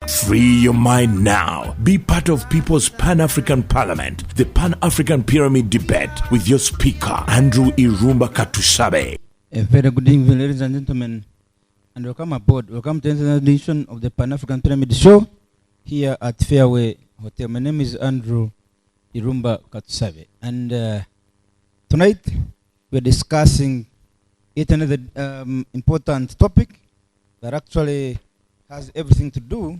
Free your mind now. Be part of People's Pan-African Parliament, the Pan-African Pyramid Debate with your speaker, Andrew Irumba Katusabe. A very good evening, ladies and gentlemen, and welcome aboard. Welcome to another edition of the Pan-African Pyramid Show here at Fairway Hotel. My name is Andrew Irumba Katusabe, and tonight we're discussing yet another important topic that actually has everything to do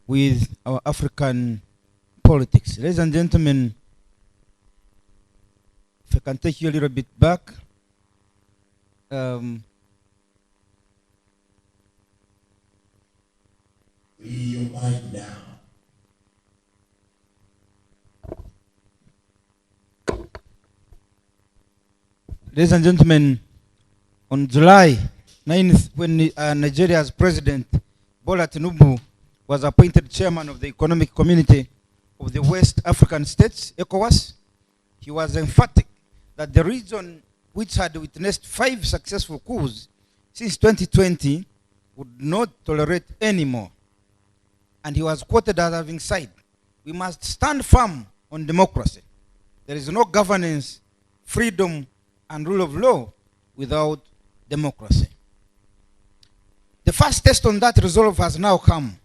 with our African politics. Ladies and gentlemen, if I can take you a little bit back, Free your mind now. ladies and gentlemen, on July 9th, when Nigeria's president, Bola Tinubu, was appointed chairman of the Economic Community of the West African States, ECOWAS, he was emphatic that the region, which had witnessed 5 successful coups since 2020, would not tolerate any more. And he was quoted as having said, "We must stand firm on democracy. There is no governance, freedom, and rule of law without democracy." The first test on that resolve has now come.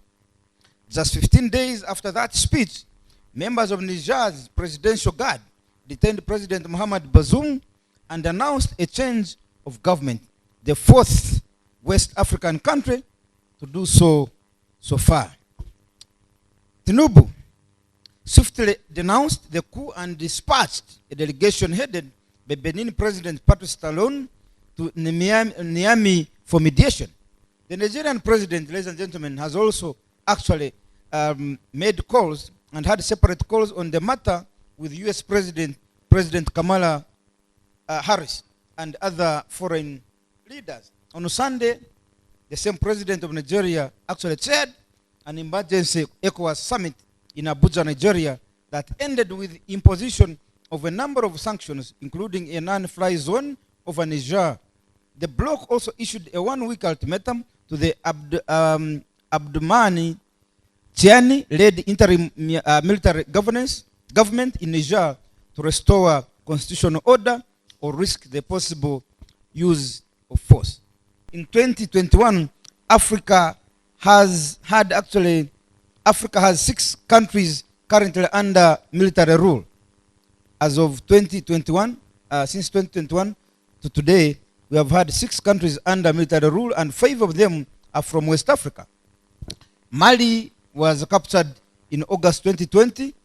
Just 15 days after that speech, members of Niger's presidential guard detained President Mohamed Bazoum and announced a change of government, the 4th West African country to do so far. Tinubu swiftly denounced the coup and dispatched a delegation headed by Benin President Patrice Talon to Niamey for mediation. The Nigerian president, ladies and gentlemen, has also actually made calls and had separate calls on the matter with US President Kamala Harris and other foreign leaders. On Sunday, the same president of Nigeria actually chaired an emergency ECOWAS summit in Abuja, Nigeria, that ended with imposition of a number of sanctions, including a non-fly zone over Niger. The bloc also issued a 1-week ultimatum to the Abdoumani Tiani-led interim military government in Niger to restore constitutional order or risk the possible use of force. In 2021, Africa has 6 countries currently under military rule. As of 2021, since 2021 to today, we have had 6 countries under military rule, and 5 of them are from West Africa. Mali was captured in August 2020.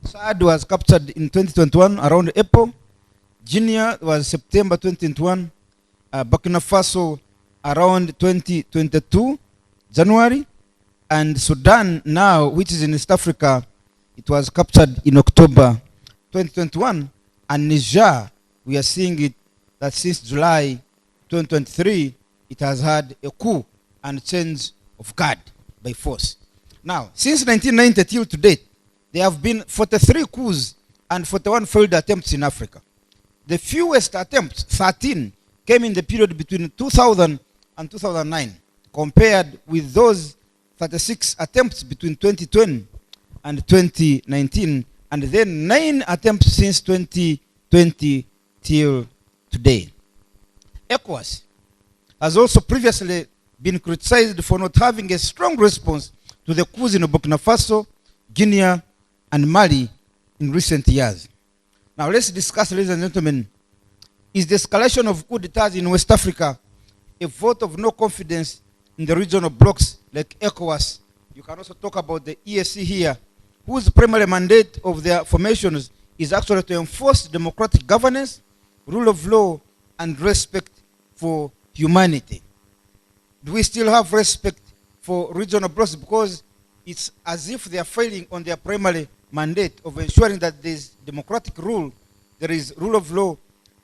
Chad was captured in 2021 around April. Guinea was September 2021. Burkina Faso around 2022, January. And Sudan now, which is in East Africa, it was captured in October 2021. And Niger, we are seeing it that since July 2023, it has had a coup and change of guard by force. Now, since 1990 till to date, there have been 43 coups and 41 failed attempts in Africa. The fewest attempts, 13, came in the period between 2000 and 2009, compared with those 36 attempts between 2020 and 2019, and then 9 attempts since 2020 till today. ECOWAS has also previously been criticized for not having a strong response to the coups in Burkina Faso, Guinea, and Mali in recent years. Now let's discuss, ladies and gentlemen, is the escalation of coup d'etats in West Africa a vote of no confidence in the regional blocs like ECOWAS? You can also talk about the EAC here, whose primary mandate of their formations is actually to enforce democratic governance, rule of law, and respect for humanity. Do we still have respect for regional blocs? Because it's as if they are failing on their primary mandate of ensuring that there is democratic rule, there is rule of law,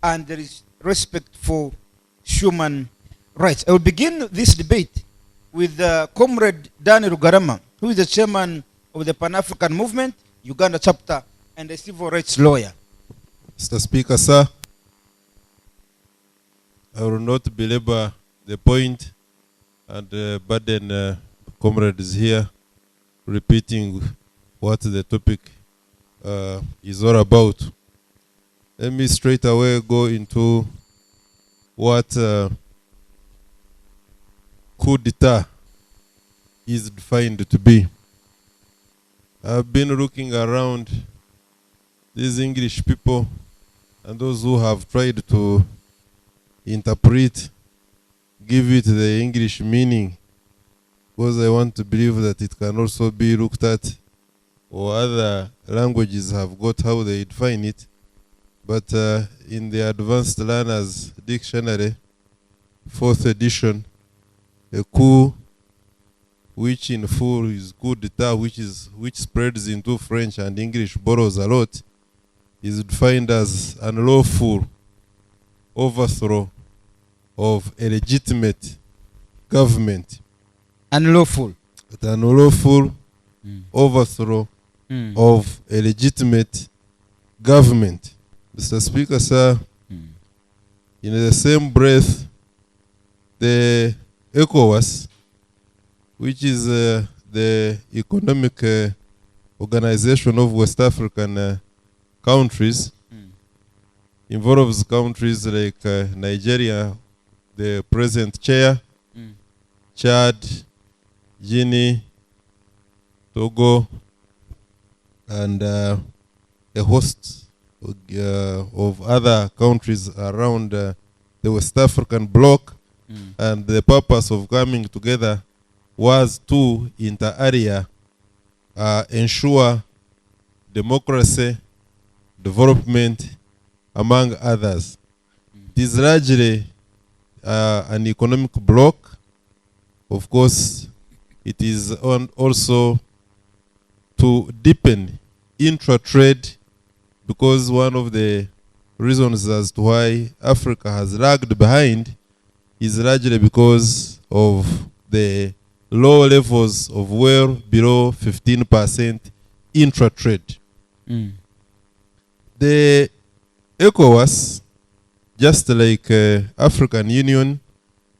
and there is respect for human rights. I will begin this debate with Comrade Danny Rugarama, who is the chairman of the Pan-African Movement, Uganda chapter, and a civil rights lawyer. Mr. Speaker, sir, I will not belabor the point and burden comrades here repeating what the topic is all about. Let me straight away go into what coup d'etat is defined to be. I've been looking around these English people and those who have tried to interpret, give it the English meaning, because I want to believe that it can also be looked at, or other languages have got how they define it. But in the Advanced Learners Dictionary, 4th edition, a coup, which in full is coup d'etat, which spreads into French and English borrows a lot, is defined as unlawful overthrow of a legitimate government. Unlawful. An unlawful overthrow of a legitimate government. Mr. Speaker, sir, in the same breath, the ECOWAS, which is the economic organization of West African countries, involves countries like Nigeria, the present chair, Chad, Guinea, Togo, and a host of other countries around the West African bloc. And the purpose of coming together was to, inter alia, ensure democracy, development, among others. It is largely an economic bloc. Of course, it is also to deepen intra-trade, because one of the reasons as to why Africa has lagged behind is largely because of the low levels of well below 15% intra-trade. The ECOWAS, just like African Union,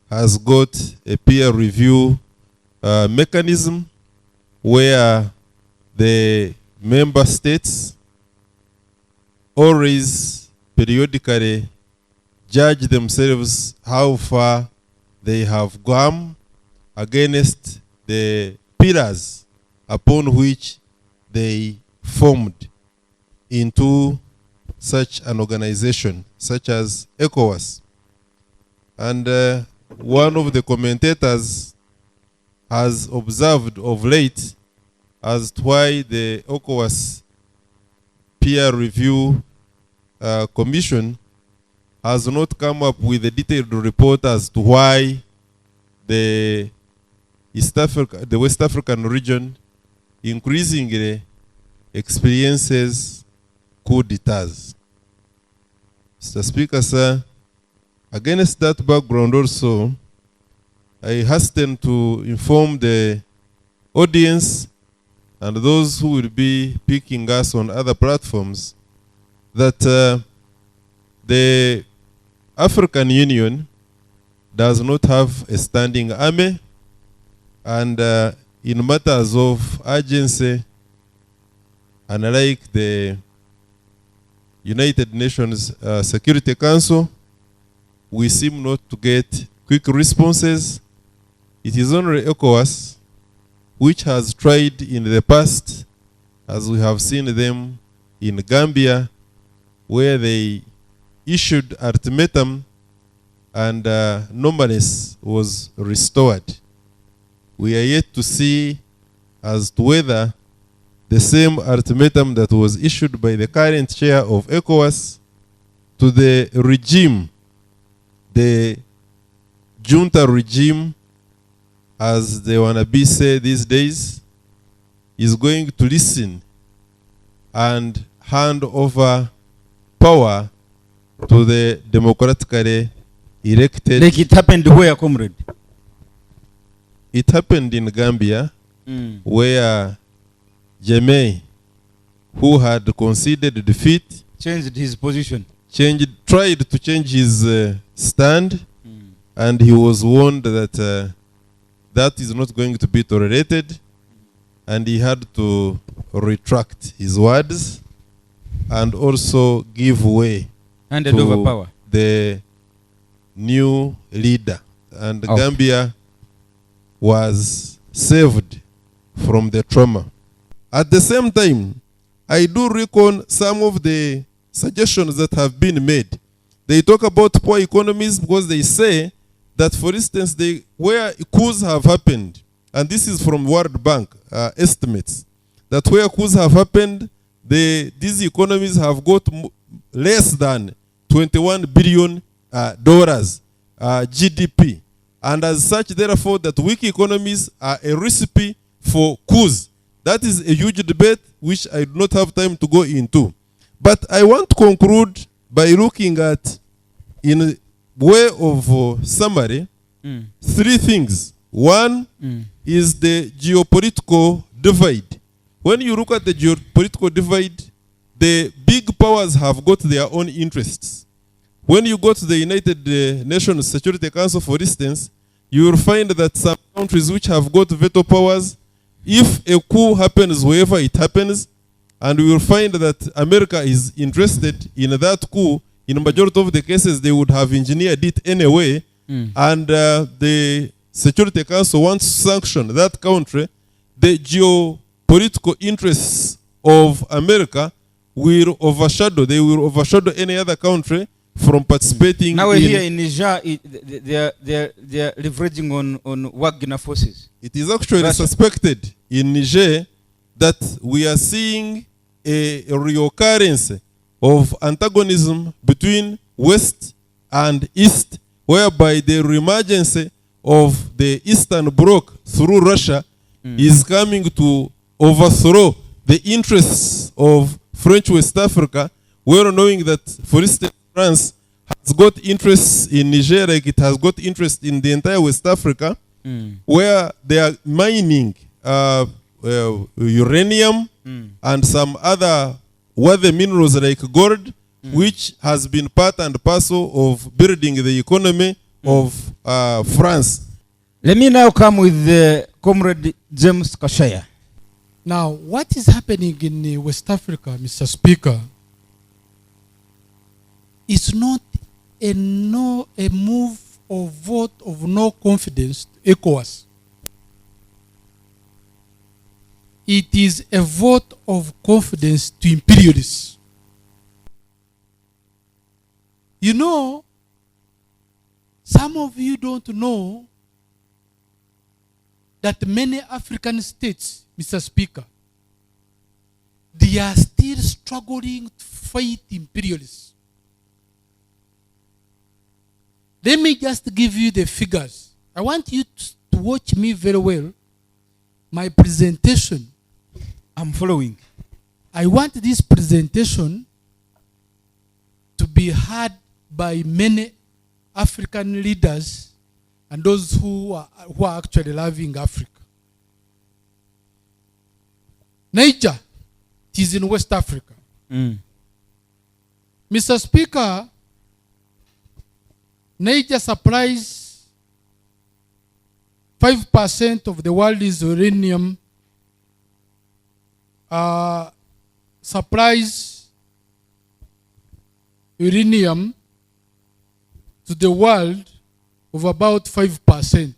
has got a peer review mechanism where the member states always periodically judge themselves how far they have gone against the pillars upon which they formed into such an organization, such as ECOWAS. And one of the commentators has observed of late as to why the ECOWAS peer review commission has not come up with a detailed report as to why the West African region increasingly experiences coup d'etats. Mr. Speaker, sir, against that background also, I hasten to inform the audience and those who will be picking us on other platforms that the African Union does not have a standing army, and in matters of urgency, unlike the United Nations Security Council, we seem not to get quick responses. It is only ECOWAS which has tried in the past, as we have seen them in Gambia, where they issued ultimatum and normalness was restored. We are yet to see as to whether the same ultimatum that was issued by the current chair of ECOWAS to the regime, the junta regime, as they wanna be say these days, is going to listen and hand over power to the democratically elected. Like it happened where, comrade? It happened in Gambia, where Jammeh, who had conceded defeat, Changed his position. tried to change his stand, and he was warned that that is not going to be tolerated, and he had to retract his words and also give way Handed over power. the new leader. And Okay. Gambia was saved from the trauma. At the same time, I do reckon some of the suggestions that have been made. They talk about poor economies because they say that, for instance, where coups have happened, and this is from World Bank estimates, that where coups have happened, these economies have got less than $21 billion GDP. And as such, therefore, that weak economies are a recipe for coups. That is a huge debate which I do not have time to go into. But I want to conclude by looking at, in a way of summary, three things. One is the geopolitical divide. When you look at the geopolitical divide, the big powers have got their own interests. When you go to the United Nations Security Council, for instance, you will find that some countries which have got veto powers, if a coup happens wherever it happens, and we will find that America is interested in that coup, in a majority of the cases, they would have engineered it anyway, and the Security Council wants to sanction that country, the geopolitical interests of America will overshadow any other country from participating. Now we're here in Niger, they're leveraging on Wagner forces. It is actually Russia. suspected in Niger that we are seeing a reoccurrence of antagonism between West and East, whereby the reemergence of the Eastern Bloc through Russia is coming to overthrow the interests of French West Africa, well knowing that, for instance, France has got interests in Niger, like it has got interest in the entire West Africa, where they are mining uranium and some other worthy minerals like gold, which has been part and parcel of building the economy of France. Let me now come with Comrade James Kashaya. Now, what is happening in West Africa, Mr. Speaker, is not a move or vote of no confidence to ECOWAS. It is a vote of confidence to imperialists. You know, some of you don't know that many African states, Mr. Speaker, they are still struggling to fight imperialists. Let me just give you the figures. I want you to watch me very well. My presentation. I'm following. I want this presentation to be heard by many African leaders and those who are actually loving Africa. Niger, it is in West Africa. Mr. Speaker, Niger supplies 5% of the world's uranium, supplies uranium to the world of about 5%.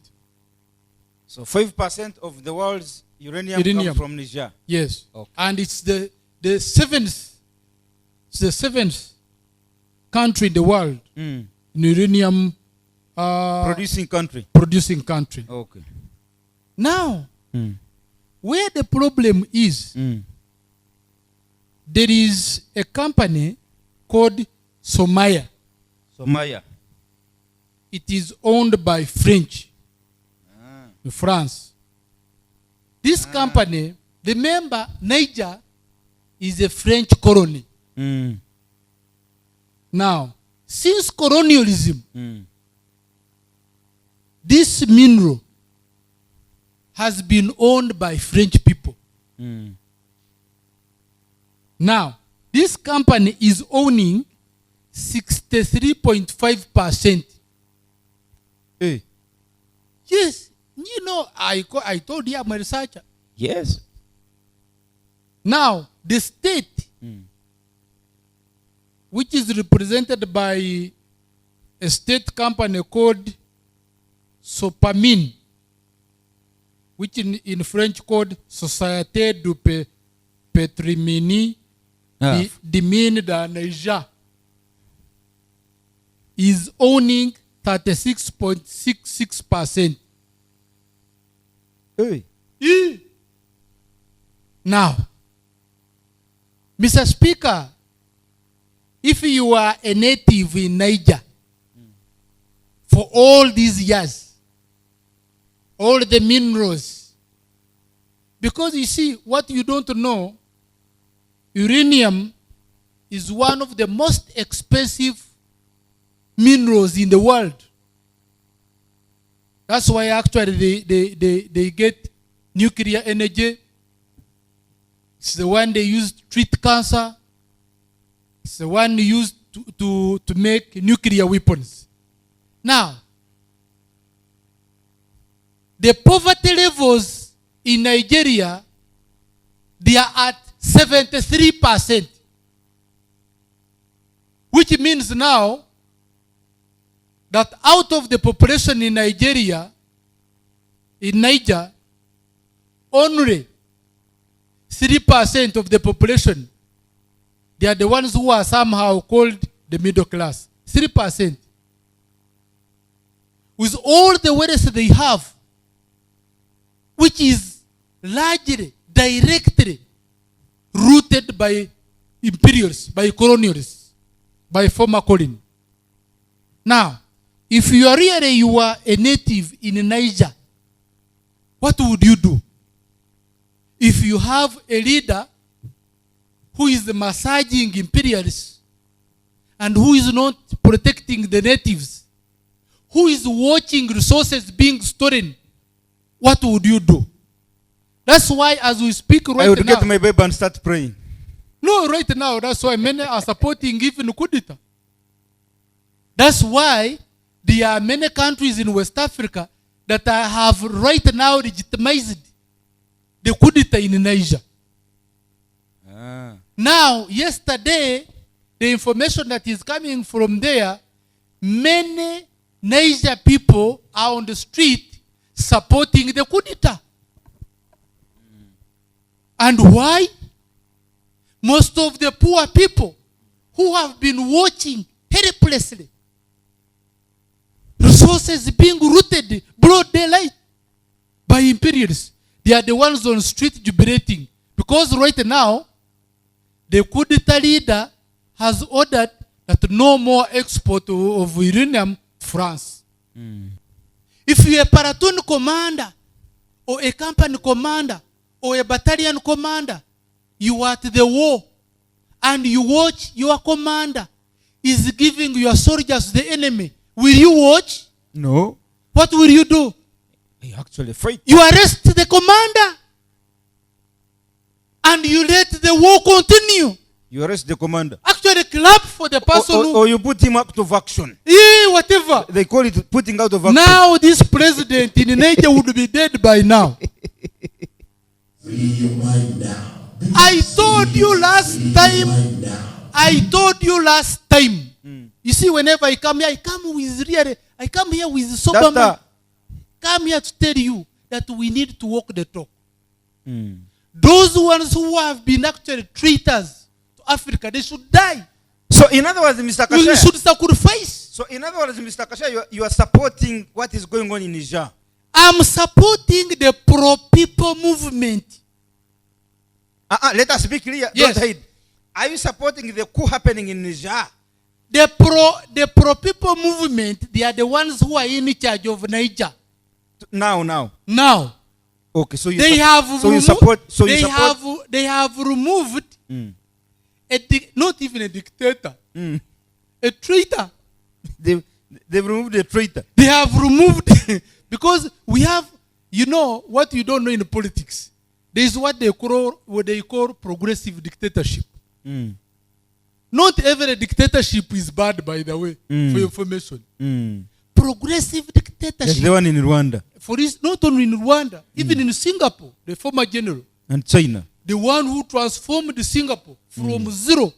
So 5% of the world's uranium comes from Niger. Yes. Okay. And it's the seventh country in the world in uranium Producing country. Okay. Now, where the problem is, there is a company called Somaya. It is owned by French, France. This company, remember, Niger is a French colony. Now, since colonialism, this mineral has been owned by French people. Now, this company is owning 63.5%. Hey. Yes. You know, I told you I'm a researcher. Yes. Now, the state, which is represented by a state company called Sopamin, which in French called Société du Patrimoine des Mines de Niger, is owning 36.66%. Hey. Now, Mr. Speaker, if you are a native in Niger for all these years, all the minerals, because you see, what you don't know, uranium is one of the most expensive minerals in the world. That's why actually they get nuclear energy. It's the one they use to treat cancer. It's the one used to make nuclear weapons. Now, the poverty levels in Nigeria, they are at 73%. Which means now that out of the population in Nigeria, in Niger, only 3% of the population, they are the ones who are somehow called the middle class. 3%. With all the wealth they have, which is largely, directly rooted by imperials, by colonials, by former colony. Now, if you are a native in Niger, what would you do? If you have a leader who is massaging imperialists and who is not protecting the natives, who is watching resources being stolen, what would you do? That's why as we speak right now, I would get my Bible and start praying. No, right now, that's why many are supporting even coup d'etat. That's why there are many countries in West Africa that have right now legitimized the coup d'etat in Niger. Now, yesterday, the information that is coming from there, many Niger people are on the street supporting the coup d'etat. And why? Most of the poor people who have been watching helplessly resources being looted broad daylight by imperialists, they are the ones on the street jubilating. Because right now, the coup d'etat leader has ordered that no more export of uranium to France. If you are a platoon commander, or a company commander, or a battalion commander, you are at the war, and you watch your commander is giving your soldiers the enemy. Will you watch? No. What will you do? I actually fight. You arrest the commander, and you let the war continue. You arrest the commander. Actually, clap for the person or you put him out of action. Yeah, whatever. They call it putting out of action. Now this president in Niger would be dead by now. Free your mind now. I told you last time. You see, whenever I come here, I come here with sober mind. Come here to tell you that we need to walk the talk. Those ones who have been actually traitors to Africa, they should die. So in other words, Mr. Kasha, you should sacrifice. So in other words, Mr. Kasha, you are supporting what is going on in Niger. I'm supporting the pro-people movement. Let us be clear. Yes. Don't hide. Are you supporting the coup happening in Niger? The pro-people movement, they are the ones who are in charge of Niger. Now. Okay, so they have removed not even a dictator, a traitor. They've removed the traitor. They have removed because we have, you know, what you don't know in politics. There is what they call progressive dictatorship. Not every dictatorship is bad, by the way, for your information. Progressive dictatorship. Like the one in Rwanda. For this, not only in Rwanda, even in Singapore, the former general. And China. the one who transformed Singapore from zero,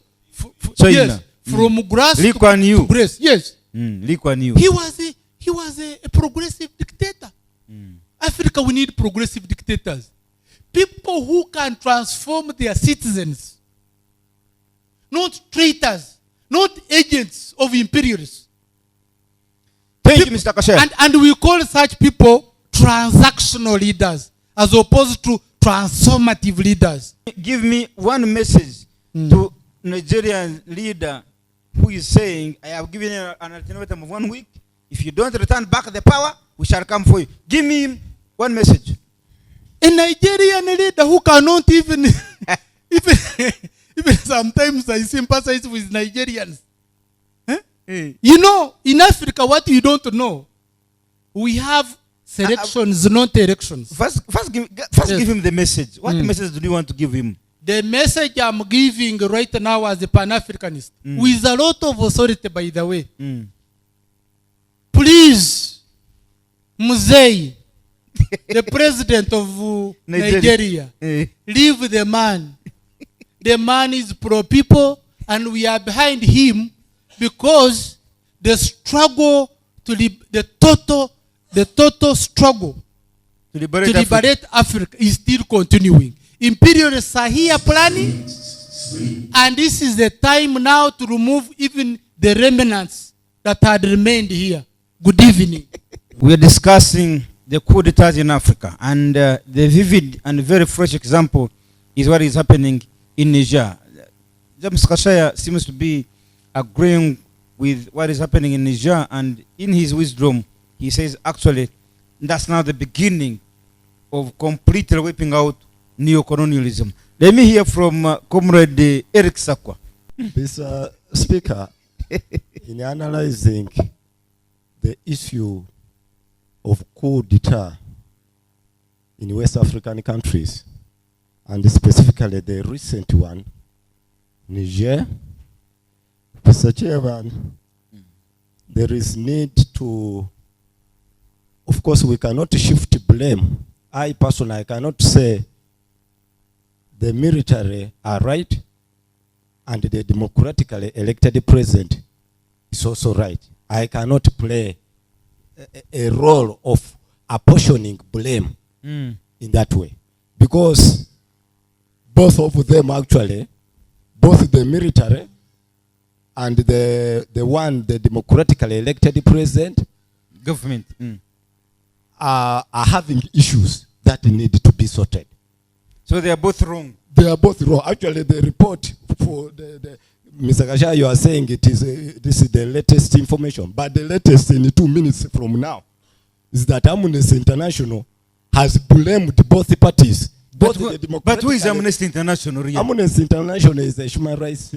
China. yes, from grass Lee Kuan Yew. to grace. Yes, Lee Kuan Yew. he was a progressive dictator. Africa, we need progressive dictators, people who can transform their citizens, not traitors, not agents of imperialists. Thank you, Mr. Kasher. And we call such people transactional leaders as opposed to transformative leaders. Give me one message to Nigerian leader who is saying, I have given you an ultimatum of 1 week. If you don't return back the power, we shall come for you. Give me one message. A Nigerian leader who cannot even, even sometimes I sympathize with Nigerians. Huh? You know, in Africa, what you don't know, we have selections, not elections. First give him the message. What message do you want to give him? The message I'm giving right now as a Pan-Africanist, with a lot of authority, by the way. Please, Muzei, the president of Nigeria, leave the man. The man is pro-people, and we are behind him because the struggle to the total struggle To to liberate liberate Africa is still continuing. Imperialists are here planning, and this is the time now to remove even the remnants that had remained here. Good evening. We are discussing the coup d'etat in Africa, and the vivid and very fresh example is what is happening in Niger. James Kashaya seems to be agreeing with what is happening in Niger, and in his wisdom, he says actually that's now the beginning of completely wiping out neo-colonialism. Let me hear from Comrade Eric Sakwa. Mr. Speaker, in analyzing the issue of coup d'etat in West African countries, and specifically the recent one, Niger, Mr. Chairman, there is need to, of course, we cannot shift blame. I personally cannot say the military are right and the democratically elected president is also right. I cannot play a role of apportioning blame in that way, because both of them actually, both the military and the democratically elected president Government are having issues that need to be sorted. So they are both wrong. They are both wrong. Actually, the report for Mr. Kasha, you are saying it is this is the latest information, but the latest in 2 minutes from now is that Amnesty International has blamed both parties. Both But who is Amnesty International? Really? Amnesty International is a human rights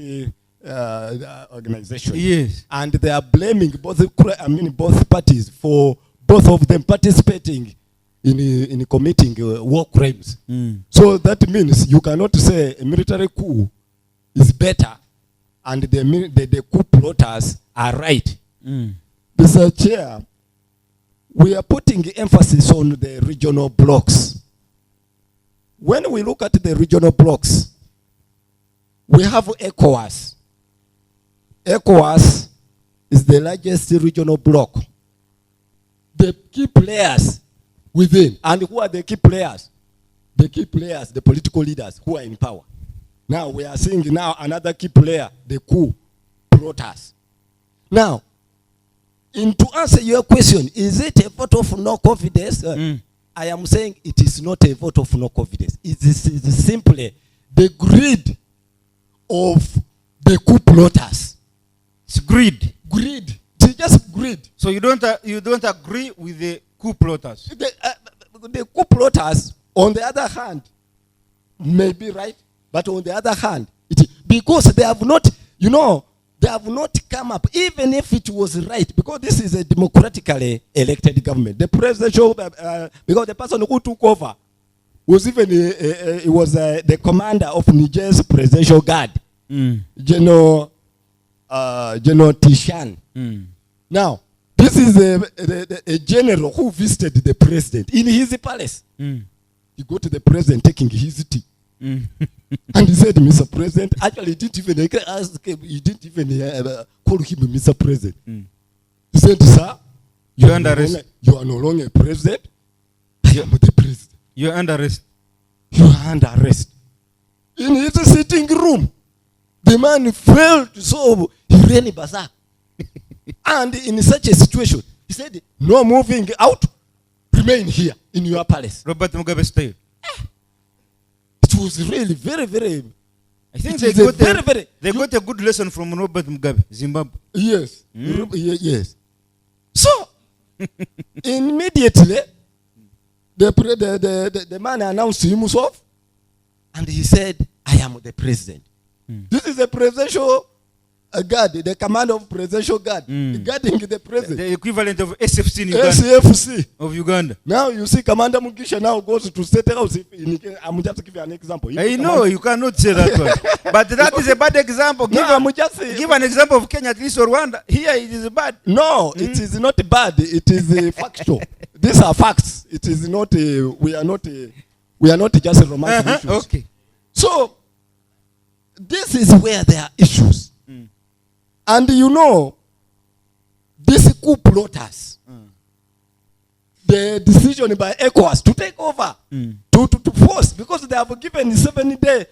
organization. Yes. And they are blaming both parties for both of them participating in committing war crimes. So that means you cannot say a military coup is better and the coup plotters are right. Mr. Chair, we are putting emphasis on the regional blocks. When we look at the regional blocks, we have ECOWAS. ECOWAS is the largest regional bloc. The key players within, and who are the key players? The key players, the political leaders who are in power. Now we are seeing now another key player, the coup plotters. Now, to answer your question, is it a vote of no confidence? I am saying it is not a vote of no confidence. It is simply the greed of the coup plotters. It's greed. Greed. It's just greed. So you don't agree with the coup plotters? The coup plotters, on the other hand, may be right, but on the other hand, because they have not, they have not come up, even if it was right, because this is a democratically elected government. The presidential, because the person who took over was even, he was the commander of Niger's presidential guard, General Tishan. Now, this is a general who visited the president in his palace. He go to the president taking his tea. And he said, Mr. President, actually, he didn't even ask him, he didn't even call him Mr. President. He said, sir, you are no longer president. I am the president. You're under arrest. You are under arrest. In his sitting room, the man felt so he ran berserk. And in such a situation, he said, no moving out, remain here in your palace. Robert Mugabe style. It was really very, very. I think they got a good lesson from Robert Mugabe, Zimbabwe. Yes. Yes. So, immediately, the man announced himself, and he said, I am the president. This is the presidential guard, the command of presidential guard, guarding the president. The equivalent of SFC in Uganda. SFC. Of Uganda. Now you see Commander Mugisha now goes to State House. I'm just giving you an example. I know, you cannot say that one. But that is a bad example. Give an example of Kenya, at least, or Rwanda. Here it is bad. No, it is not bad. It is factual. These are facts. It is not, we are not just romantic issues. Okay. So, this is where there are issues. And you know, these coup plotters, the decision by ECOWAS to take over, to force, because they have given 7-day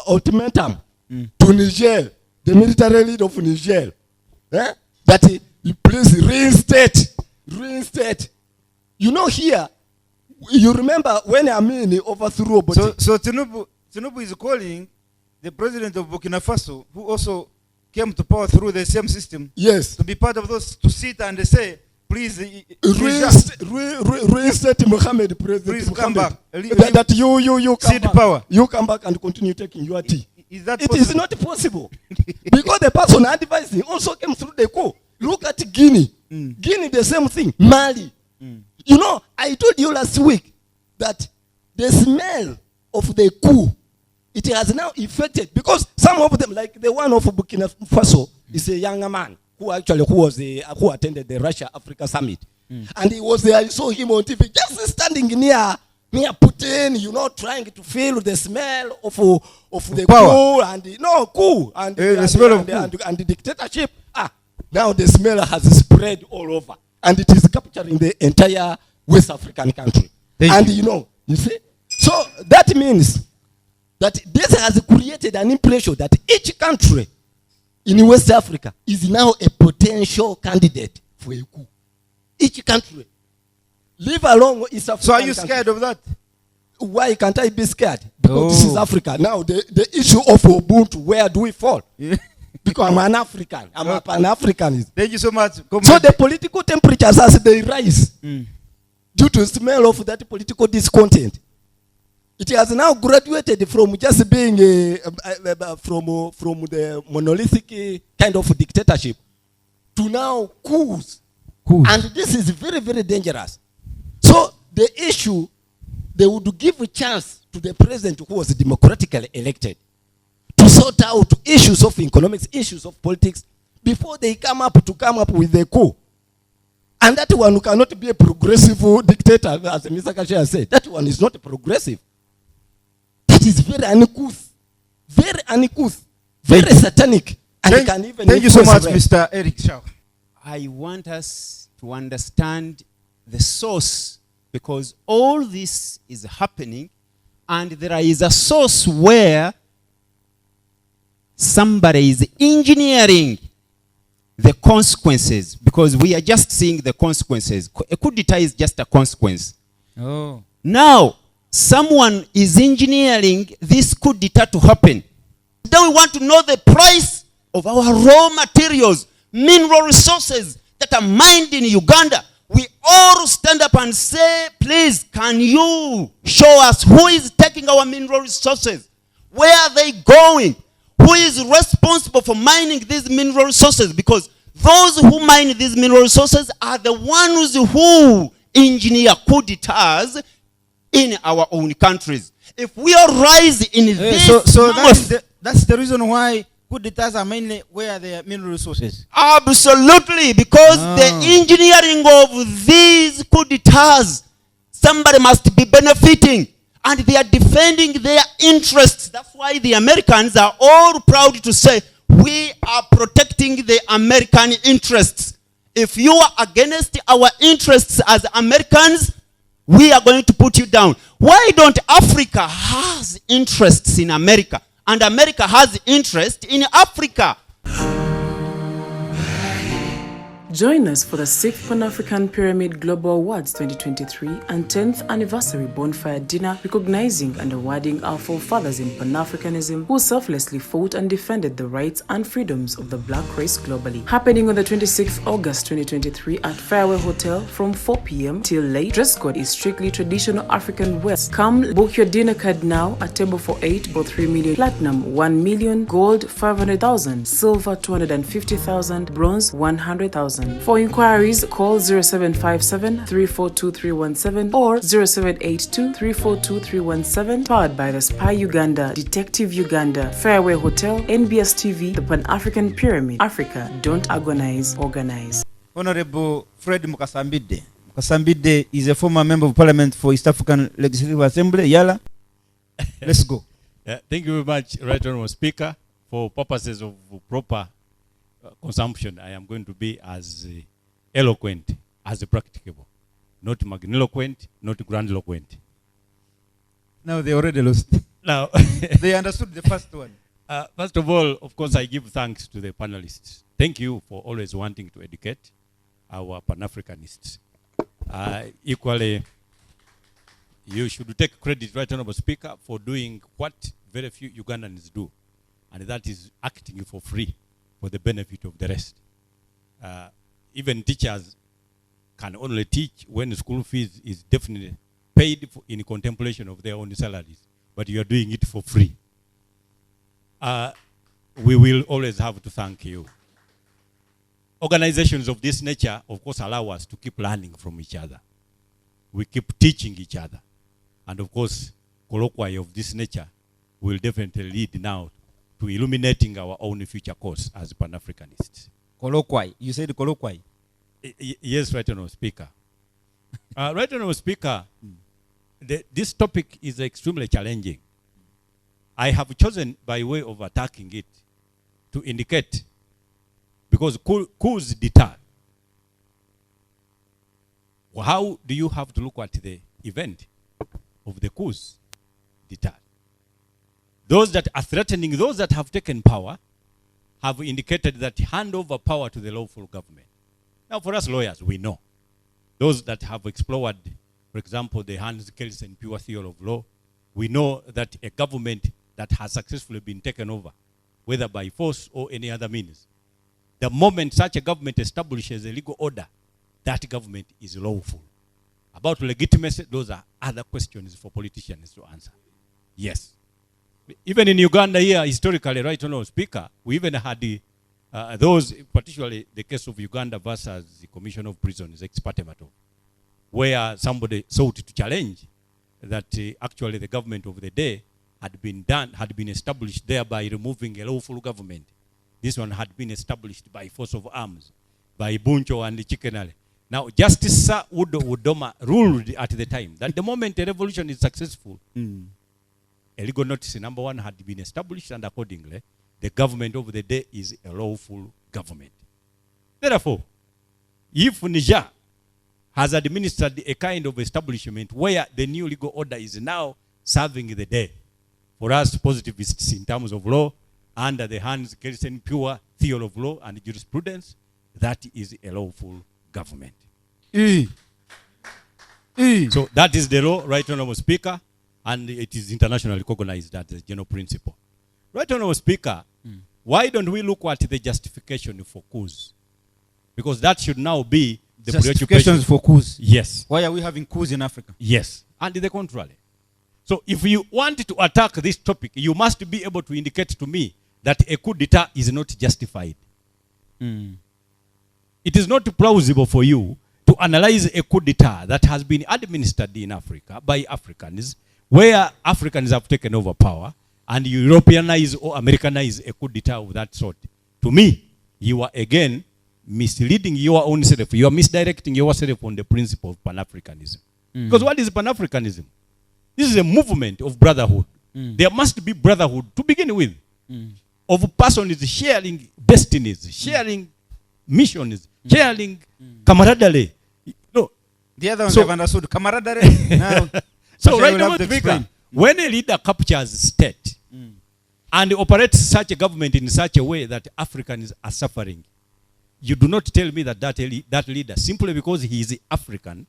ultimatum to Niger, the military leader of Niger, that please reinstate. You know here, you remember when Amin overthrew Obote. So Tinubu is calling the president of Burkina Faso, who also came to power through the same system, yes, to be part of those, to sit and say, please reinstate Mohammed, President. Please come back. That you come back. Power. You come back and continue taking your tea. Is that it possible? Is not possible. Because the person advising also came through the coup. Look at Guinea. Guinea, the same thing. Mali. You know, I told you last week that the smell of the coup, it has now affected, because some of them, like the one of Burkina Faso, is a younger man who attended the Russia-Africa summit. And he was there, I saw him on TV, just standing near Putin, you know, trying to feel the smell of the coup and the smell of and the dictatorship. Now the smell has spread all over, and it is capturing the entire West African country. You see, so that means that this has created an impression that each country in West Africa is now a potential candidate for a coup. Each country. Leave alone East Africa. So are you scared of that? Why can't I be scared? Because this is Africa. Now the issue of Ubuntu, where do we fall? Because I'm an African. I'm a Pan-Africanist. Thank you so much. So the political temperatures, as they rise, due to the smell of that political discontent, it has now graduated from just being from the monolithic kind of dictatorship to now coups. And this is very, very dangerous. So the issue, they would give a chance to the president who was democratically elected to sort out issues of economics, issues of politics, before they come up with a coup. And that one cannot be a progressive dictator, as Mr. Kashia said. That one is not progressive. That is very uncouth, very satanic. And thank you so much, Mr. Eric Shaw. I want us to understand the source, because all this is happening, and there is a source where somebody is engineering the consequences, because we are just seeing the consequences. A coup d'etat is just a consequence. Now, someone is engineering this coup d'etat to happen. Then we want to know the price of our raw materials, mineral resources that are mined in Uganda. We all stand up and say, please, can you show us who is taking our mineral resources? Where are they going? Who is responsible for mining these mineral resources? Because those who mine these mineral resources are the ones who engineer coup d'etats in our own countries. If we all rise in this... So that's the reason why coup d'etats are mainly where the mineral resources. Absolutely, because the engineering of these coup d'etats, somebody must be benefiting. and they are defending their interests. That's why the Americans are all proud to say, we are protecting the American interests. If you are against our interests as Americans, we are going to put you down. Why don't Africa has interests in America, and America has interest in Africa? Join us for the 6th Pan-African Pyramid Global Awards 2023 and 10th Anniversary Bonfire Dinner, recognizing and awarding our forefathers in Pan-Africanism who selflessly fought and defended the rights and freedoms of the black race globally. Happening on the 26th August 2023 at Fairway Hotel from 4 p.m. till late. Dress code is strictly traditional African wear. Come book your dinner card now at table for 8 or 3 million, platinum 1 million, gold 500,000, silver 250,000, bronze 100,000. For inquiries, call 0757 342 317 or 0782 342 317. Powered by the Spy Uganda, Detective Uganda, Fairway Hotel, NBS TV, the Pan-African Pyramid. Africa, don't agonize, organize. Honorable Fred Man-Mbidde. Man-Mbidde is a former member of parliament for East African Legislative Assembly, Yala. Let's go. Thank you very much, Right Honorable Speaker. For purposes of proper consumption, I am going to be as eloquent as practicable. Not magniloquent, not grandiloquent. Now they already lost. Now, they understood the first one. First of all, of course, I give thanks to the panelists. Thank you for always wanting to educate our Pan-Africanists. Equally, you should take credit, Right Honorable Speaker, for doing what very few Ugandans do, and that is acting for free for the benefit of the rest. Even teachers can only teach when school fees is definitely paid for in contemplation of their own salaries, but you are doing it for free. We will always have to thank you. Organizations of this nature, of course, allow us to keep learning from each other. We keep teaching each other. And of course, colloquy of this nature will definitely lead now to illuminating our own future course as Pan-Africanists. Colloquy. You said colloquy. Yes, Right Honorable Speaker. Right Honorable Speaker, this topic is extremely challenging. I have chosen, by way of attacking it, to indicate, because coups deter. How do you have to look at the event of the coups deter? Those that are threatening, those that have taken power, have indicated that hand over power to the lawful government. Now, for us lawyers, we know. Those that have explored, for example, the Hans Kelsen pure theory of law, we know that a government that has successfully been taken over, whether by force or any other means, the moment such a government establishes a legal order, that government is lawful. About legitimacy, those are other questions for politicians to answer. Yes. Even in Uganda here, historically, Right Honorable Speaker, we even had those, particularly the case of Uganda versus the Commission of Prisons, ex parte matter, where somebody sought to challenge that actually the government of the day had been established there by removing a lawful government. This one had been established by force of arms, by Buncho and Chikenale. Now, Justice Sir Udo Udoma ruled at the time that the moment a revolution is successful, a legal notice number one had been established, and accordingly, the government of the day is a lawful government. Therefore, if Niger has administered a kind of establishment where the new legal order is now serving the day, for us positivists in terms of law, under the Hans Kelsen pure theory of law and jurisprudence, that is a lawful government. So that is the law, Right Honorable Speaker, and it is internationally recognized as a general principle. Right Honorable Speaker, why don't we look at the justification for coups? Because that should now be the justifications for coups. Yes. Why are we having coups in Africa? Yes. And the contrary. So if you want to attack this topic, you must be able to indicate to me that a coup d'etat is not justified. It is not plausible for you to analyze a coup d'etat that has been administered in Africa by Africans, where Africans have taken over power, and you Europeanize or Americanize a coup d'etat of that sort. To me, you are again misleading your own self. You are misdirecting yourself on the principle of Pan-Africanism. Because what is Pan-Africanism? This is a movement of brotherhood. There must be brotherhood to begin with. Of persons sharing destinies, sharing missions, sharing camaraderie. No. The other ones So- have understood camaraderie. Now, So Pastor right will now, have to explain. when a leader captures state and operates such a government in such a way that Africans are suffering, you do not tell me that that leader, simply because he is African,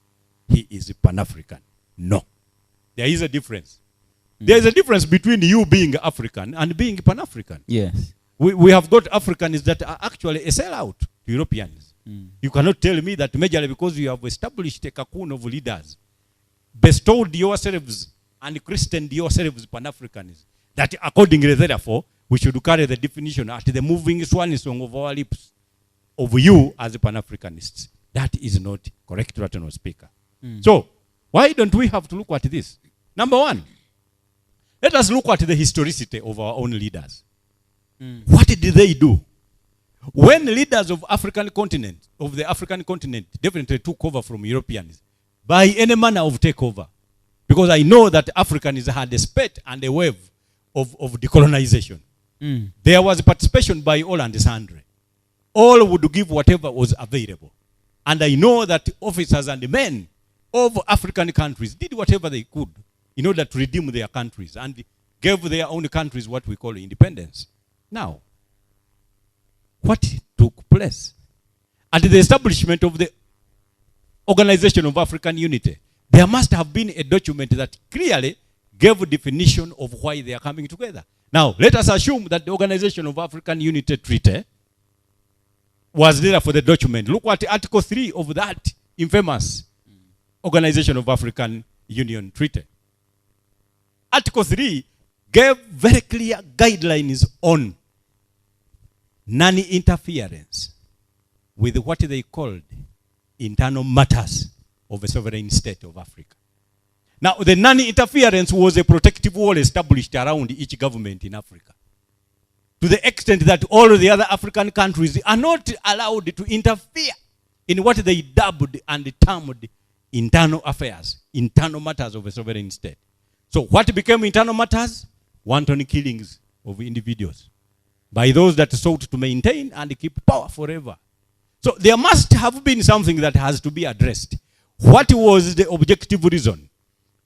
he is Pan-African. No. There is a difference. There is a difference between you being African and being Pan-African. Yes. We have got Africans that are actually a sellout to Europeans. You cannot tell me that majorly because you have established a cocoon of leaders, bestowed yourselves and christened yourselves Pan-Africans, that accordingly, therefore, we should carry the definition at the moving swan song of our lips of you as Pan-Africanists. That is not correct, Rational Speaker. So, why don't we have to look at this? Number one, let us look at the historicity of our own leaders. What did they do? When leaders of the African continent definitely took over from Europeans, by any manner of takeover, because I know that Africans had a spate and a wave of decolonization. There was participation by all and sundry. All would give whatever was available. And I know that officers and men of African countries did whatever they could in order to redeem their countries and gave their own countries what we call independence. Now, what took place? At the establishment of the Organization of African Unity, there must have been a document that clearly gave a definition of why they are coming together. Now, let us assume that the Organization of African Unity Treaty was there for the document. Look at Article 3 of that infamous Organization of African Union Treaty. Article 3 gave very clear guidelines on non-interference with what they called internal matters of a sovereign state of Africa. Now, the non-interference was a protective wall established around each government in Africa, to the extent that all of the other African countries are not allowed to interfere in what they dubbed and termed internal affairs, internal matters of a sovereign state. So what became internal matters? Wanton killings of individuals by those that sought to maintain and keep power forever. So there must have been something that has to be addressed. What was the objective reason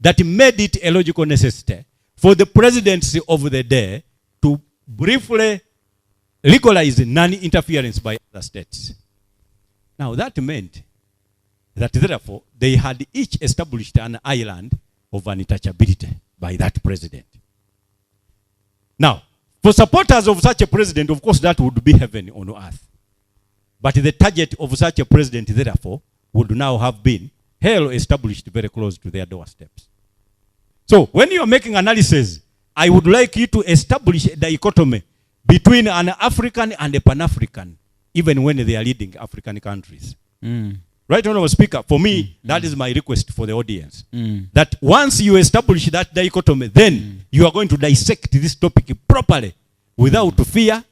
that made it a logical necessity for the presidency of the day to briefly legalize non-interference by other states? Now that meant that therefore they had each established an island of untouchability by that president. Now, for supporters of such a president, of course, that would be heaven on earth. But the target of such a president, therefore, would now have been hell established very close to their doorsteps. So, when you are making analysis, I would like you to establish a dichotomy between an African and a Pan-African, even when they are leading African countries. Right, Honorable Speaker, for me, that is my request for the audience. That once you establish that dichotomy, then you are going to dissect this topic properly, without fear,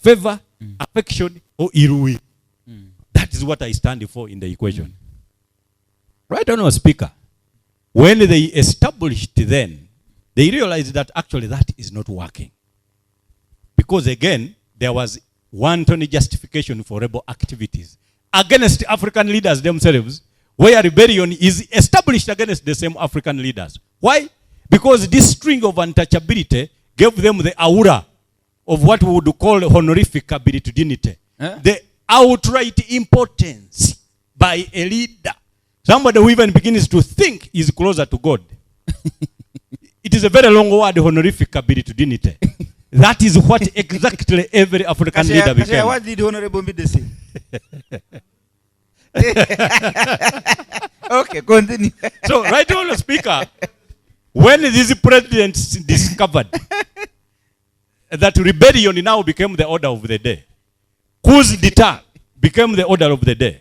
favor, affection, or irui. That is what I stand for in the equation. Right, Honorable Speaker, when they established then, they realized that actually that is not working. Because again, there was wanton justification for rebel activities against African leaders themselves, where rebellion is established against the same African leaders. Why? Because this string of untouchability gave them the aura of what we would call honorific ability dignity. The outright importance by a leader. Somebody who even begins to think is closer to God. It is a very long word, honorific ability dignity. That is what exactly every African leader became. What did Honorable Mbidde say? Okay, continue. So, right, Honorable Speaker, when these presidents discovered that rebellion now became the order of the day, coups d'etat became the order of the day,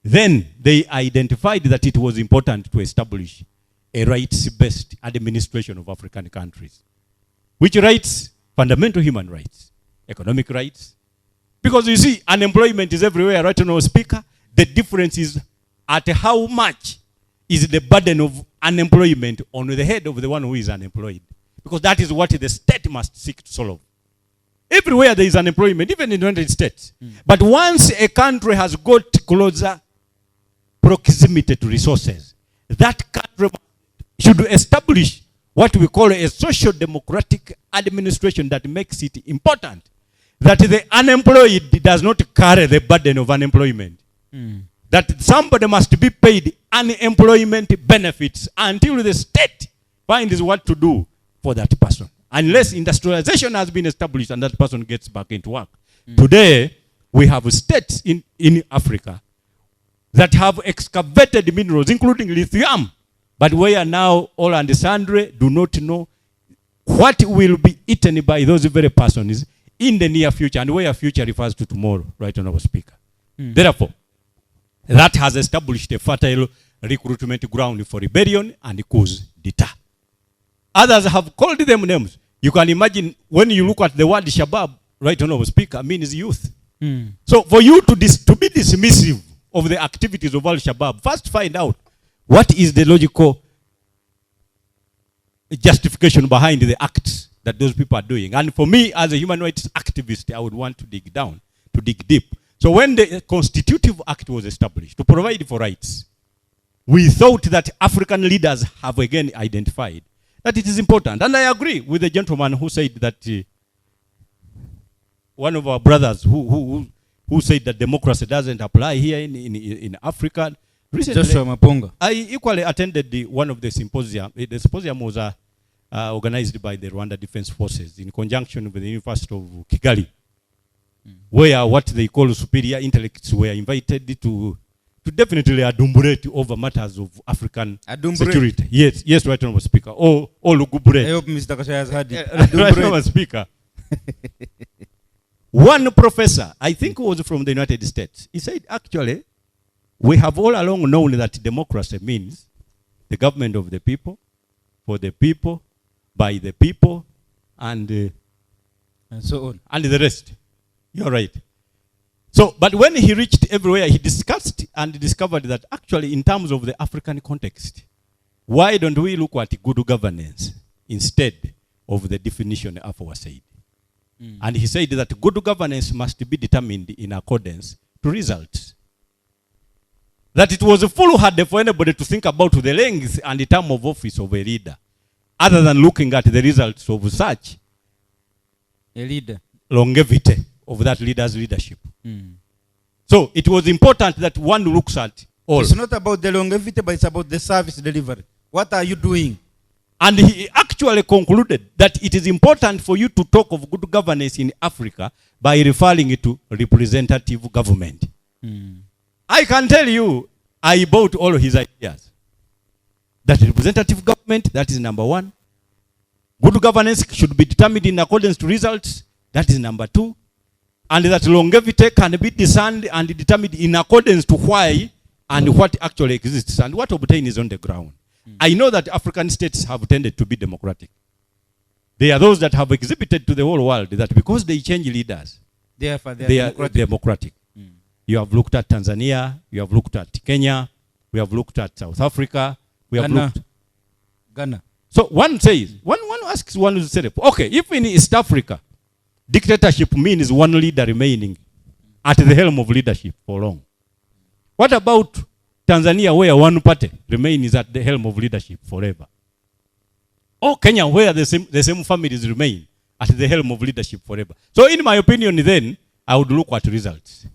then they identified that it was important to establish a rights-based administration of African countries. Which rights? Fundamental human rights, economic rights. Because you see, unemployment is everywhere, right, Honorable Speaker. The difference is at how much is the burden of unemployment on the head of the one who is unemployed. Because that is what the state must seek to solve. Everywhere there is unemployment, even in the United States. But once a country has got closer proximity to resources, that country should establish what we call a social democratic administration that makes it important that the unemployed does not carry the burden of unemployment. That somebody must be paid unemployment benefits until the state finds what to do for that person. Unless industrialization has been established and that person gets back into work. Today, we have states in Africa that have excavated minerals, including lithium, but where now all and sundry do not know what will be eaten by those very persons in the near future, and where future refers to tomorrow, right, Honorable Speaker. Therefore, that has established a fertile recruitment ground for rebellion and coups d'etat. Others have called them names. You can imagine when you look at the word Shabab, right, Honorable Speaker, means youth. So for you to be dismissive of the activities of Al-Shabaab, first find out what is the logical justification behind the acts that those people are doing. And for me, as a human rights activist, I would want to dig down, to dig deep. So when the Constitutive Act was established to provide for rights, we thought that African leaders have again identified that it is important. And I agree with the gentleman who said that one of our brothers who said that democracy doesn't apply here in Africa. Recently, Joshua Maponga. I equally attended one of the symposium. The symposium was organized by the Rwanda Defense Forces in conjunction with the University of Kigali, where what they call superior intellects were invited to definitely adumbrate over matters of African security. Yes, right, Honorable Speaker. Or Lugubure. I hope Mr. Kashaya has heard it. Right, Honorable Speaker. One professor, I think was from the United States, he said, actually, we have all along known that democracy means the government of the people, for the people, by the people, and so on. And the rest. You're right. So, but when he reached everywhere, he discussed and discovered that actually in terms of the African context, why don't we look at good governance instead of the definition Afua said? And he said that good governance must be determined in accordance to results. That it was foolhardy for anybody to think about the length and the term of office of a leader, other than looking at the results of such A leader. longevity of that leader's leadership. So it was important that one looks at all. It's not about the longevity, but it's about the service delivery. What are you doing? And he actually concluded that it is important for you to talk of good governance in Africa by referring it to representative government. I can tell you, I bought all his ideas. That representative government, that is number one. Good governance should be determined in accordance to results, that is number two. And that longevity can be discerned and determined in accordance to why and what actually exists and what obtained is on the ground. I know that African states have tended to be democratic. They are those that have exhibited to the whole world that because they change leaders, Therefore, they are democratic. You have looked at Tanzania, you have looked at Kenya, we have looked at South Africa, we have looked Ghana. So one says, one asks one to say, okay, if in East Africa, dictatorship means one leader remaining at the helm of leadership for long. What about Tanzania, where one party remains at the helm of leadership forever? Or Kenya, where the same families remain at the helm of leadership forever? So in my opinion then, I would look at results.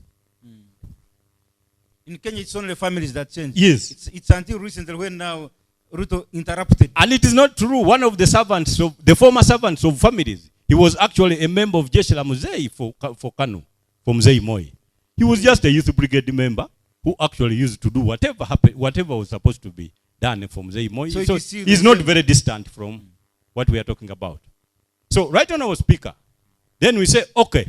In Kenya, it's only families that change. Yes. It's until recently when now Ruto interrupted. And it is not true. One of the servants, of the former servants of families, he was actually a member of Jeshi la Mzee for Kanu, for Mzee Moi. He was just a youth brigade member who actually used to do whatever happened, whatever was supposed to be done for Mzee Moi. So he's not very distant from what we are talking about. So right on our speaker, then we say, okay,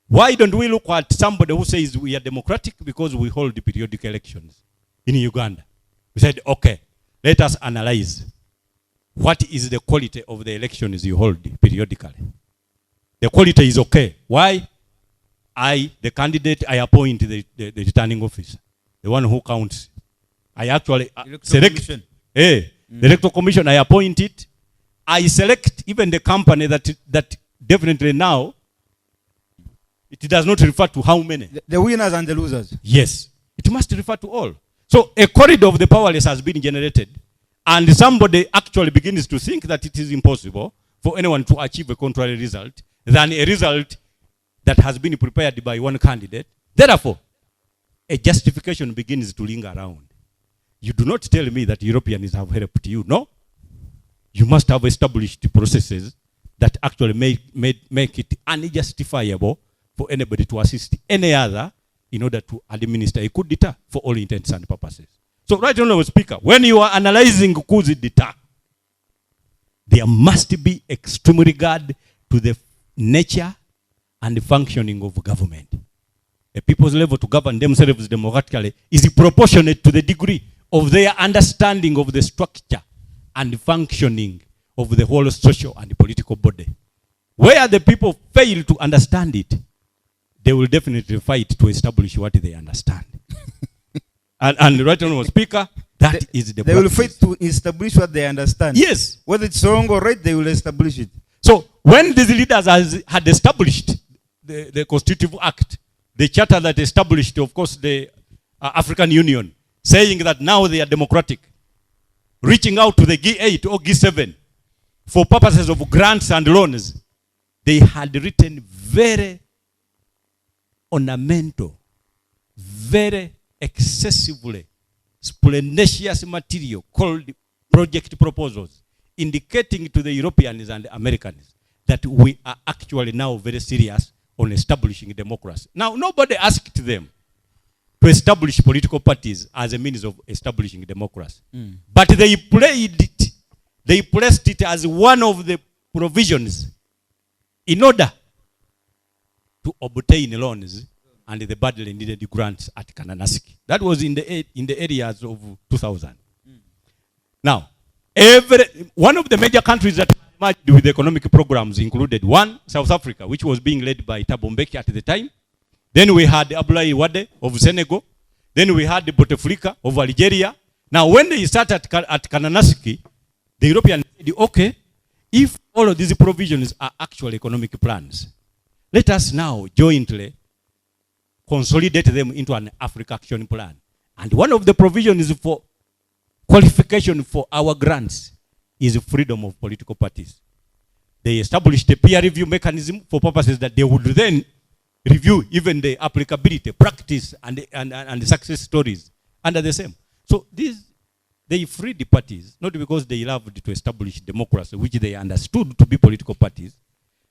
why don't we look at somebody who says we are democratic because we hold the periodic elections in Uganda? We said, okay, let us analyze what is the quality of the elections you hold periodically. The quality is okay. Why? The candidate, I appoint the returning officer, the one who counts. I actually select The Electoral Commission, I appoint it. I select even the company that definitely now, it does not refer to how many. The winners and the losers. Yes. It must refer to all. So a corridor of the powerless has been generated, and somebody actually begins to think that it is impossible for anyone to achieve a contrary result than a result that has been prepared by one candidate. Therefore, a justification begins to linger around. You do not tell me that Europeans have helped you. No. You must have established processes that actually make it unjustifiable for anybody to assist any other in order to administer a coup d'etat for all intents and purposes. So, right honorable Speaker, when you are analyzing coups d'etat, there must be extreme regard to the nature and the functioning of government. A people's level to govern themselves democratically is proportionate to the degree of their understanding of the structure and functioning of the whole social and political body. Where the people fail to understand it, they will definitely fight to establish what they understand. and right honorable Speaker, is the They will fight to establish what they understand. Yes. Whether it's wrong or right, they will establish it. So when these leaders had established the Constitutive Act, the charter that established, of course, the African Union, saying that now they are democratic, reaching out to the G8 or G7 for purposes of grants and loans, they had written very ornamental, very excessively splendid material called project proposals, indicating to the Europeans and Americans that we are actually now very serious on establishing democracy. Now, nobody asked them to establish political parties as a means of establishing democracy. But they placed it as one of the provisions in order to obtain loans and the badly needed grants at Kananaski. That was in the areas of 2000. Now, one of the major countries that merged with economic programs included one, South Africa, which was being led by Thabo Mbeki at the time. Then we had Abdoulaye Wade of Senegal. Then we had Bouteflika of Algeria. Now, when they started at Kananaski, the Europeans said, okay, if all of these provisions are actual economic plans, let us now jointly consolidate them into an Africa Action Plan. And one of the provisions for qualification for our grants is freedom of political parties. They established a peer review mechanism for purposes that they would then review even the applicability, practice, and the success stories under the same. So they freed the parties, not because they loved to establish democracy, which they understood to be political parties,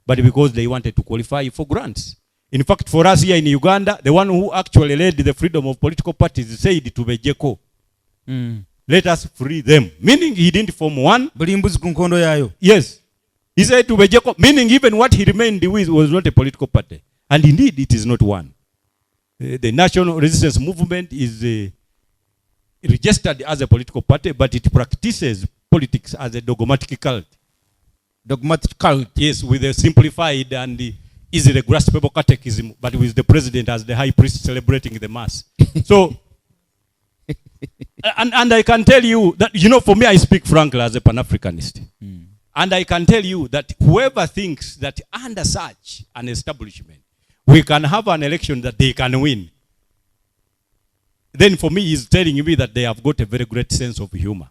but because they wanted to qualify for grants. In fact, for us here in Uganda, the one who actually led the freedom of political parties said to Bejeko, let us free them. Meaning he didn't form one. Yes. He said to Bejeko, meaning even what he remained with was not a political party. And indeed, it is not one. The National Resistance Movement is registered as a political party, but it practices politics as a dogmatic cult. Dogmatic cult? Yes, with a simplified and easily graspable catechism, but with the president as the high priest celebrating the mass. So, and I can tell you that, for me, I speak frankly as a Pan-Africanist. And I can tell you that whoever thinks that under such an establishment, we can have an election that they can win, then for me, he's telling me that they have got a very great sense of humor.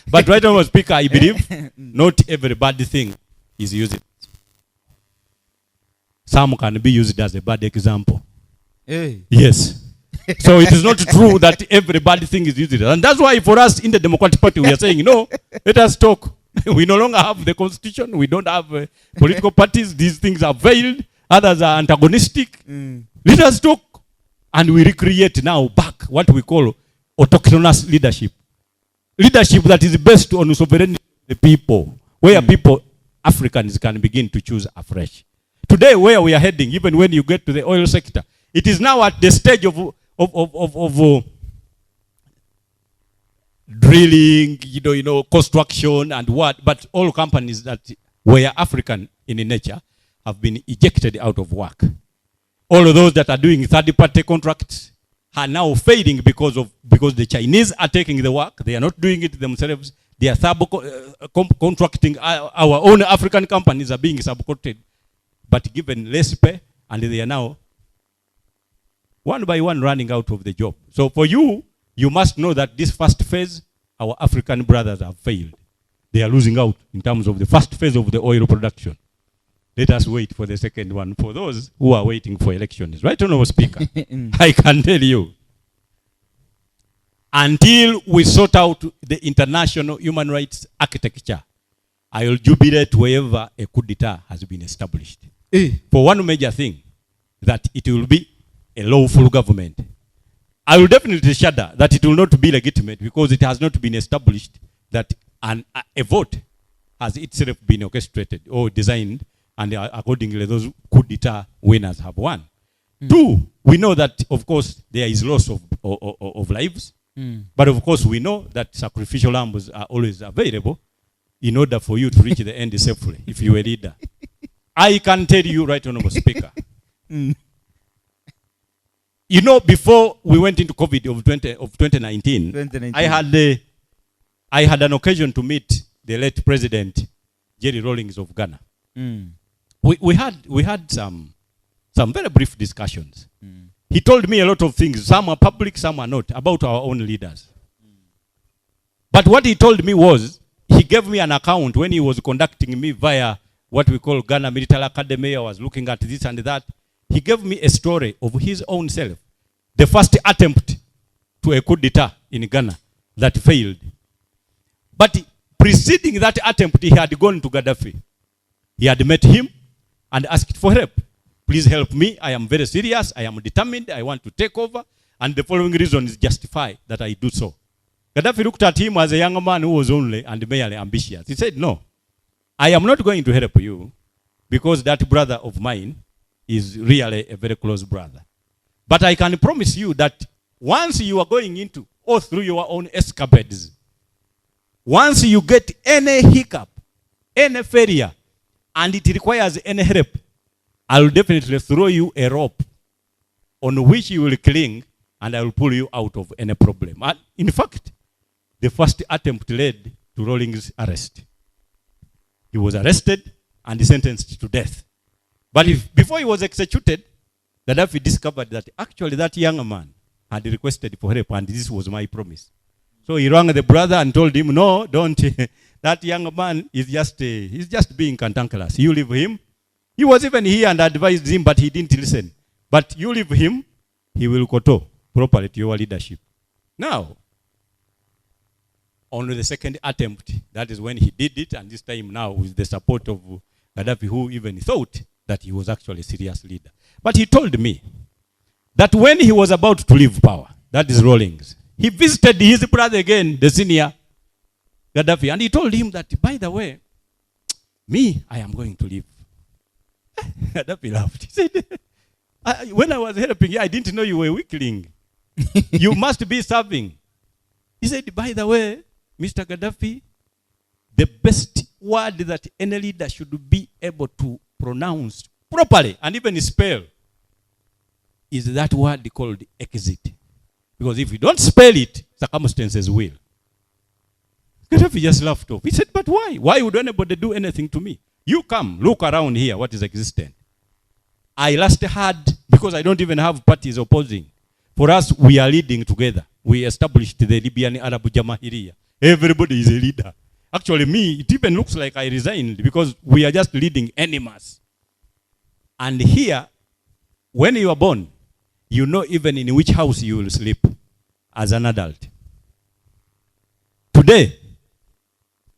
but right now, Speaker, I believe not every bad thing is used. Some can be used as a bad example. Hey. Yes. So it is not true that every bad thing is used. And that's why for us in the Democratic Party, we are saying, no, let us talk. We no longer have the constitution. We don't have political parties. These things are veiled. Others are antagonistic. Let us talk. And we recreate now back what we call autochthonous leadership. Leadership that is based on sovereignty of the people, where people, Africans, can begin to choose afresh. Today, where we are heading, even when you get to the oil sector, it is now at the stage of drilling, construction and what, but all companies that were African in nature have been ejected out of work. All of those that are doing third-party contracts, are now failing because the Chinese are taking the work. They are not doing it themselves. They are contracting. Our own African companies are being subcontracted, but given less pay, and they are now one by one running out of the job. So for you, you must know that this first phase, our African brothers have failed. They are losing out in terms of the first phase of the oil production. Let us wait for the second one for those who are waiting for elections. Right, Honorable Speaker? I can tell you. Until we sort out the international human rights architecture, I will jubilate wherever a coup d'etat has been established. For one major thing, that it will be a lawful government. I will definitely shudder that it will not be legitimate because it has not been established that a vote has itself been orchestrated or designed, and accordingly those coup d'etat winners have won. Two, we know that, of course, there is loss of lives. But of course, we know that sacrificial lambs are always available in order for you to reach the end safely, if you are a leader. I can tell you, Right Honorable Speaker, you know, before we went into COVID of 2019, I had an occasion to meet the late President Jerry Rawlings of Ghana. We had some very brief discussions. He told me a lot of things. Some are public, some are not, about our own leaders. But what he told me was, he gave me an account when he was conducting me via what we call Ghana Military Academy. I was looking at this and that. He gave me a story of his own self. The first attempt to a coup d'etat in Ghana that failed. But preceding that attempt, he had gone to Gaddafi. He had met him and asked for help. Please help me. I am very serious. I am determined. I want to take over. And the following reasons justify that I do so. Gaddafi looked at him as a young man who was only and merely ambitious. He said, no, I am not going to help you because that brother of mine is really a very close brother. But I can promise you that once you are going into or through your own escapades, once you get any hiccup, any failure, and it requires any help, I will definitely throw you a rope on which you will cling, and I will pull you out of any problem. And in fact, the first attempt led to Rawlings' arrest. He was arrested and sentenced to death. But before he was executed, Gaddafi discovered that actually that young man had requested for help, and this was my promise. So he rang the brother and told him, no, don't. That young man is he's just being cantankerous. You leave him. He was even here and advised him, but he didn't listen. But you leave him, he will kowtow properly to your leadership. Now, on the second attempt, that is when he did it, and this time now with the support of Gaddafi, who even thought that he was actually a serious leader. But he told me that when he was about to leave power, that is Rawlings, he visited his brother again, the senior Gaddafi, and he told him that, by the way, me, I am going to leave. Gaddafi laughed. He said, when I was helping you, I didn't know you were a weakling. You must be serving. He said, by the way, Mr. Gaddafi, the best word that any leader should be able to pronounce properly and even spell is that word called exit. Because if you don't spell it, circumstances will. Gaddafi just laughed off. He said, but why? Why would anybody do anything to me? You come, look around here, what is existent. I last had, because I don't even have parties opposing. For us, we are leading together. We established the Libyan Arab Jamahiriya. Everybody is a leader. Actually, me, it even looks like I resigned because we are just leading animals. And here, when you are born, you know even in which house you will sleep as an adult. Today,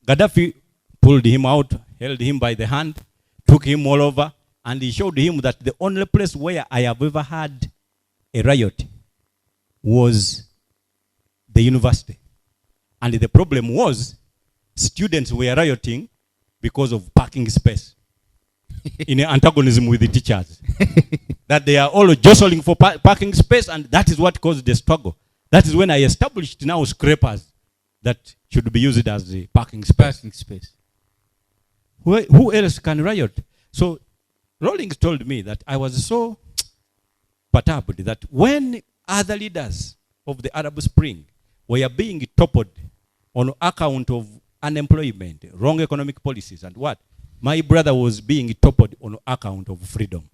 Gaddafi pulled him out, held him by the hand, took him all over, and he showed him that the only place where I have ever had a riot was the university. And the problem was students were rioting because of parking space in antagonism with the teachers. That they are all jostling for parking space, and that is what caused the struggle. That is when I established now scrapers that should be used as the parking space. Who else can riot? So Rawlings told me that I was so perturbed that when other leaders of the Arab Spring were being toppled on account of unemployment, wrong economic policies, and what? My brother was being toppled on account of freedom.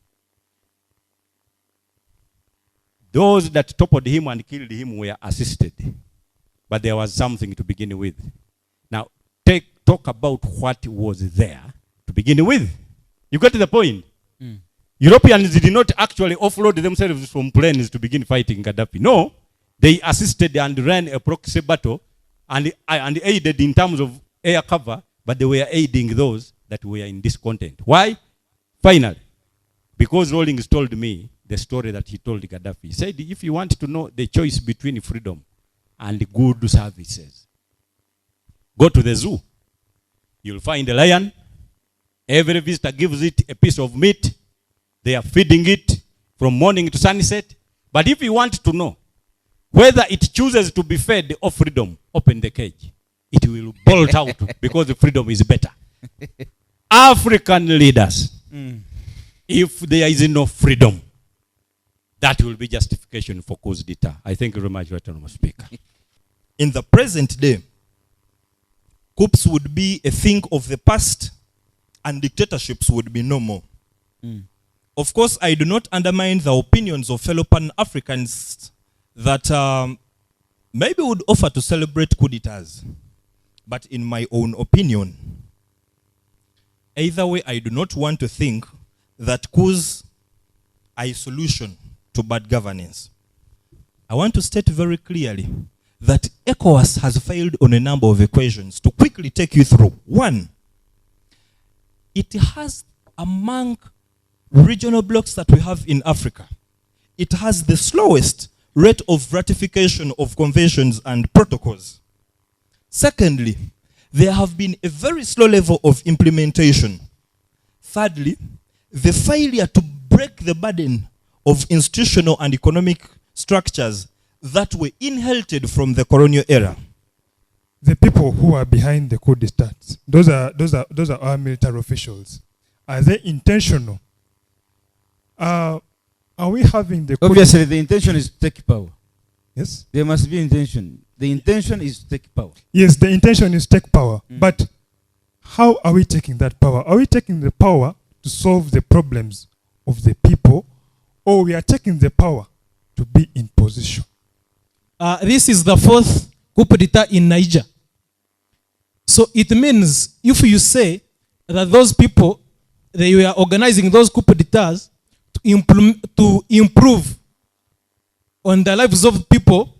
Those that toppled him and killed him were assisted. But there was something to begin with. Now, talk about what was there to begin with. You got to the point? Europeans did not actually offload themselves from planes to begin fighting Gaddafi. No, they assisted and ran a proxy battle and aided in terms of air cover, but they were aiding those that were in discontent. Why? Finally, because Rawlings told me the story that he told Gaddafi. He said, if you want to know the choice between freedom and good services, go to the zoo. You'll find a lion. Every visitor gives it a piece of meat. They are feeding it from morning to sunset. But if you want to know whether it chooses to be fed or freedom, open the cage. It will bolt out because the freedom is better. African leaders, if there is no freedom, that will be justification for coup d'etat. I thank you very much, Right Honourable Speaker. In the present day, coups would be a thing of the past and dictatorships would be no more. Of course, I do not undermine the opinions of fellow Pan-Africans that maybe would offer to celebrate coup d'etats. But in my own opinion, either way, I do not want to think that coups are a solution to bad governance. I want to state very clearly that ECOWAS has failed on a number of equations. To quickly take you through. One, it has among regional blocks that we have in Africa, it has the slowest rate of ratification of conventions and protocols. Secondly, there have been a very slow level of implementation. Thirdly, the failure to break the burden of institutional and economic structures that were inherited from the colonial era. The people who are behind the coup d'etat, those are our military officials. Are they intentional? Are we having the Obviously, the intention is to take power. Yes? There must be intention. The intention is to take power. Yes, the intention is to take power. But how are we taking that power? Are we taking the power to solve the problems of the people, or we are taking the power to be in position? This is the fourth coup d'etat in Niger. So it means if you say that those people, they were organizing those coup d'etats to improve on the lives of people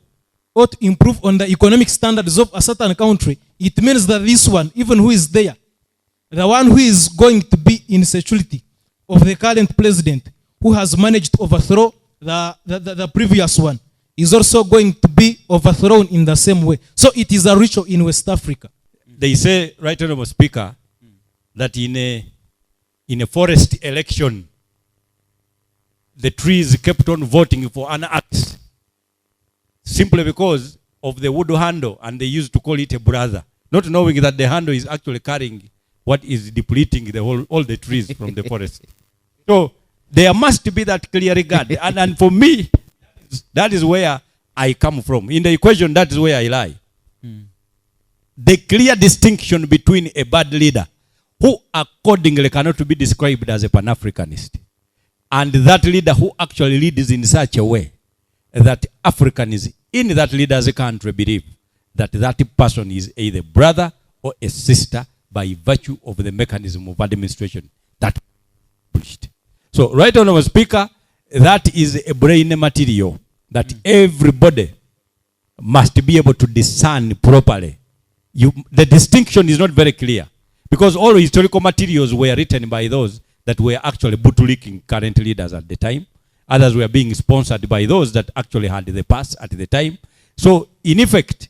or to improve on the economic standards of a certain country, it means that this one, even who is there, the one who is going to be in security of the current president, who has managed to overthrow the previous one, is also going to be overthrown in the same way. So it is a ritual in West Africa. They say, Right Honourable Speaker, that in a forest election, the trees kept on voting for an axe simply because of the wood handle, and they used to call it a brother, not knowing that the handle is actually carrying what is depleting all the trees from the forest. So there must be that clear regard. and for me, that is where I come from. In the equation, that is where I lie. The clear distinction between a bad leader who accordingly cannot be described as a Pan-Africanist and that leader who actually leads in such a way that Africans in that leader's country believe that that person is either brother or a sister by virtue of the mechanism of administration that published. So, Right Honourable Speaker, that is a brain material that everybody must be able to discern properly. The distinction is not very clear because all historical materials were written by those that were actually bootlicking current leaders at the time. Others were being sponsored by those that actually had the pass at the time. So, in effect,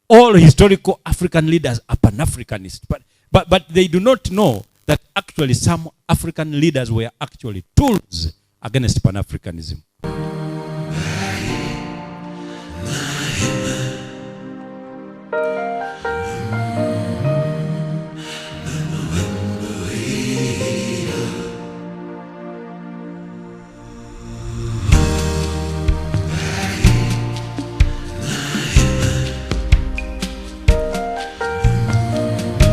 all historical African leaders are Pan-Africanists. But they do not know that actually some African leaders were actually tools against Pan-Africanism.